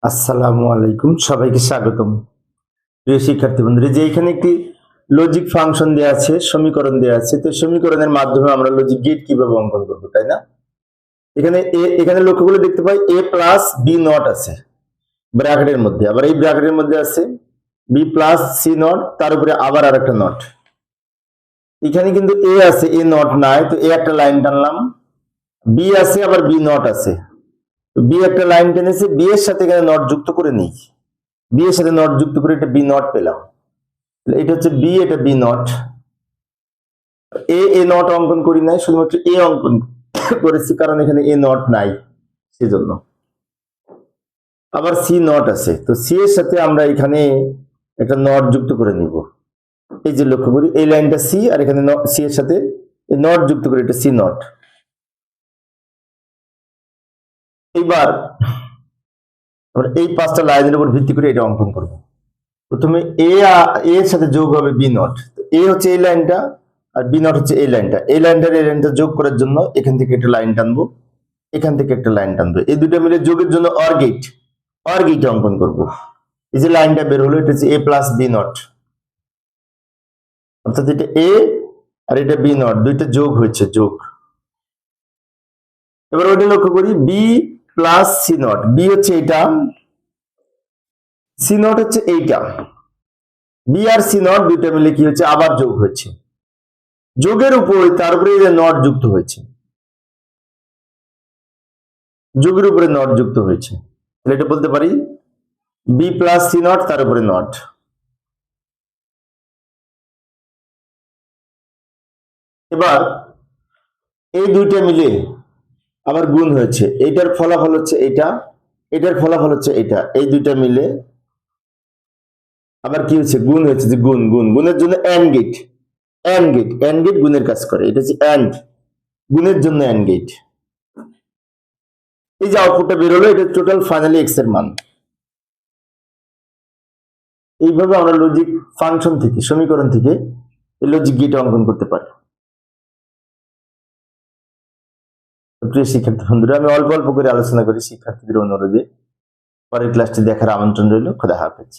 আসসালামু আলাইকুম, সবাইকে স্বাগতম। প্রিয় শিক্ষার্থী বন্ধুরা, যে এখানে একটি লজিক ফাংশন দেওয়া আছে, সমীকরণ দেওয়া আছে, তো সমীকরণের মাধ্যমে আমরা লজিক গেট কিভাবে অঙ্কন করবো, তাই না? এখানে লক্ষ্য করে দেখতে পাই a প্লাস বি নট আছে ব্র্যাকেটের মধ্যে, আবার এই ব্র্যাকেটের মধ্যে আছে বি প্লাস সি নট, তার উপরে আবার আর একটা নট। এখানে কিন্তু এ আছে, এ নট নাই, তো এ একটা লাইন টানলাম। বি আছে, আবার বি নট আছে, তো বি একটা লাইন টেনেছে, বি এর সাথে এখানে নট যুক্ত করে নিই। বি এর সাথে নট যুক্ত করে এটা বি নট পেলাম। এটা হচ্ছে বি, এটা বি নট। এ নট অঙ্কন করি নাই, শুধুমাত্র এ অঙ্কন করেছি, কারণ এখানে এ নট নাই সেজন্য। আবার সি নট আছে, তো সি এর সাথে আমরা এখানে একটা নট যুক্ত করে নিব। এই যে লক্ষ্য করি, এই লাইনটা সি, আর এখানে সি এর সাথে নট যুক্ত করে, এটা সি নট। এইবার আমরা এই পাঁচটা লাইনের উপর ভিত্তি করে এটা অঙ্কন করব। প্রথমে এর সাথে যোগ হবে বি নট, এ হচ্ছে এই লাইনটা, আর বি নট হচ্ছে এই লাইনটা। এই লাইনটা যোগ করার জন্য এখান থেকে একটা লাইন টানবো, এখান থেকে একটা লাইন টানবো, এই দুটো মিলে যোগের জন্য অর গেট অঙ্কন করব। এই যে লাইনটা বের হলো, এটা হচ্ছে এ প্লাস বি নট, অর্থাৎ এটা এ আর এটা বি নট, দুইটা যোগ হয়েছে, যোগ। এবার ওইটা লক্ষ্য করি, B plus C not, B হচ্ছে এটা, সি নট হচ্ছে এইটা। বি আর সি নট দুইটা মিলে কি হচ্ছে, আবার যোগ হয়েছে। যোগের উপরে তার উপরে নট যুক্ত হয়েছে, যোগের উপরে নট যুক্ত হয়েছে, তাহলে এটা বলতে পারি বি প্লাস সি নট, তার উপরে নট। এবার এই দুইটা মিলে আবার গুণ হয়েছে, এইটার ফলাফল হচ্ছে এটা, এটার ফলাফল হচ্ছে এটা, এই দুইটা মিলে আবার কি হচ্ছে, গুণ হয়েছে, যে গুণের জন্য এন্ড গেট গুণের কাজ করে, এটা হচ্ছে এন্ড, গুণের জন্য এন্ড গেট। এই যে আউটপুটটা বের হলো, এটা টোটাল ফাইনালি এক্স এর মান। এইভাবে আমরা লজিক ফাংশন থেকে, সমীকরণ থেকে লজিক গেট অঙ্কন করতে পারি। প্রিয় শিক্ষার্থী বন্ধুরা, আমি অল্প অল্প করে আলোচনা করি শিক্ষার্থীদের অনুরোধে। পরের ক্লাসটি দেখার আমন্ত্রণ রইল। খোদা হাফেজ।